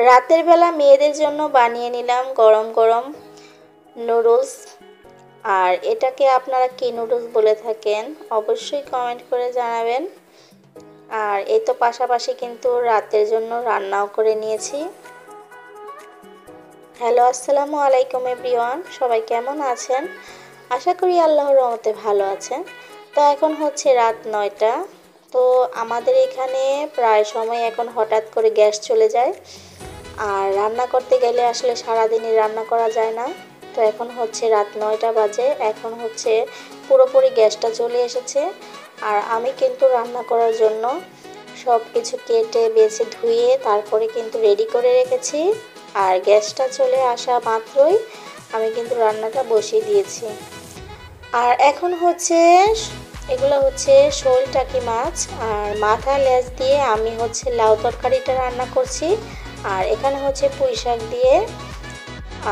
রাতের বেলা মেয়েদের জন্য বানিয়ে নিলাম গরম গরম নুডলস। আর এটাকে আপনারা কি নুডলস বলে থাকেন অবশ্যই কমেন্ট করে জানাবেন। আর এই তো পাশাপাশি কিন্তু রাতের জন্য রান্নাও করে নিয়েছি। হ্যালো, আসসালামু আলাইকুম এভরিওয়ান, সবাই কেমন আছেন? আশা করি আল্লাহর রহমতে ভালো আছেন। তো এখন হচ্ছে রাত 9টা। তো আমাদের এখানে প্রায় সময় এখন হঠাৎ করে গ্যাস চলে যায়, আর রান্না করতে গেলে আসলে সারাদিনই রান্না করা যায় না। তো এখন হচ্ছে রাত 9টা বাজে, এখন হচ্ছে পুরোপুরি গ্যাসটা চলে এসেছে। আর আমি কিন্তু রান্না করার জন্য সব কিছু কেটে বেছে ধুয়ে তারপরে কিন্তু রেডি করে রেখেছি। আর গ্যাসটা চলে আসা মাত্রই আমি কিন্তু রান্নাটা বসিয়ে দিয়েছি। আর এখন হচ্ছে এগুলো হচ্ছে শোল টাকি মাছ, আর মাথা লেজ দিয়ে আমি হচ্ছে লাউ তরকারিটা রান্না করছি। আর এখানে হচ্ছে পুঁই শাক দিয়ে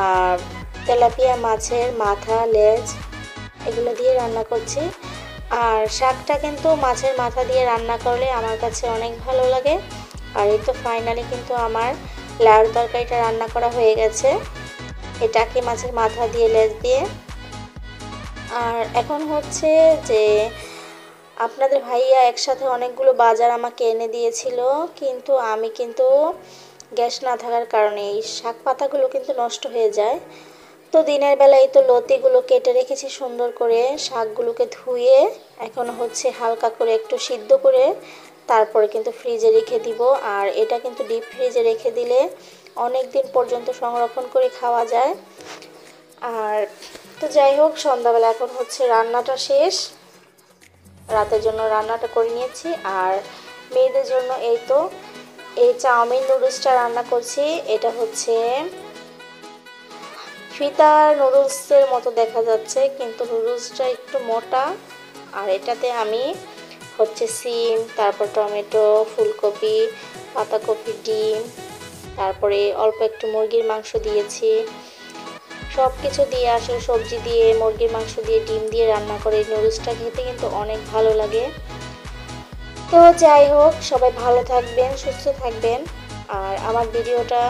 আর তেলাপিয়া মাছের মাথা লেজ এগুলো দিয়ে রান্না করছি। আর শাকটা কিন্তু মাছের মাথা দিয়ে রান্না করলে আমার কাছে অনেক ভালো লাগে। আর এই তো ফাইনালি কিন্তু আমার লাউ তরকারিটা রান্না করা হয়ে গেছে, এটাকে মাছের মাথা দিয়ে লেজ দিয়ে। আর এখন হচ্ছে যে আপনাদের ভাইয়া একসাথে অনেকগুলো বাজার আমাকে এনে দিয়েছিল, কিন্তু আমি কিন্তু গ্যাস না থাকার কারণে এই শাক পাতাগুলো কিন্তু নষ্ট হয়ে যায়। তো দিনের বেলায় তো লতিগুলো কেটে রেখেছি সুন্দর করে, শাকগুলোকে ধুয়ে এখন হচ্ছে হালকা করে একটু সিদ্ধ করে তারপরে কিন্তু ফ্রিজে রেখে দিব। আর এটা কিন্তু ডিপ ফ্রিজে রেখে দিলে অনেক দিন পর্যন্ত সংরক্ষণ করে খাওয়া যায়। আর তো যাই হোক, সন্ধ্যাবেলা এখন হচ্ছে রান্নাটা শেষ, রাতের জন্য রান্নাটা করে নিয়েছি। আর মেয়েদের জন্য এই তো এই চাউমিন নুডলসটা রান্না করছি। এটা হচ্ছে ফিতা নুডলসের মতো দেখা যাচ্ছে, কিন্তু নুডলসটা একটু মোটা। আর এটাতে আমি হচ্ছে সিম, তারপর টমেটো, ফুলকপি, পাতাকপি, ডিম, তারপরে অল্প একটু মুরগির মাংস দিয়েছি। সব কিছু দিয়ে আসলে সবজি দিয়ে মুরগির মাংস দিয়ে ডিম দিয়ে রান্না করে নুডলসটা খেতে কিন্তু অনেক ভালো লাগে। তো যাই হোক, সবাই ভালো থাকবেন, সুস্থ থাকবেন। আর আমার ভিডিওটা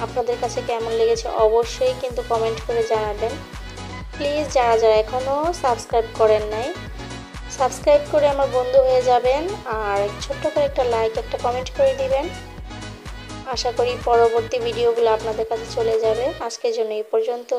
আপনাদের কাছে কেমন লেগেছে অবশ্যই কিন্তু কমেন্ট করে জানাবেন। প্লিজ যারা যারা এখনও সাবস্ক্রাইব করেন নাই, সাবস্ক্রাইব করে আমার বন্ধু হয়ে যাবেন। আর ছোট্ট করে একটা লাইক, একটা কমেন্ট করে দিবেন। আশা করি পরবর্তী ভিডিওগুলো আপনাদের কাছে চলে যাবে। আজকের জন্য এই পর্যন্ত।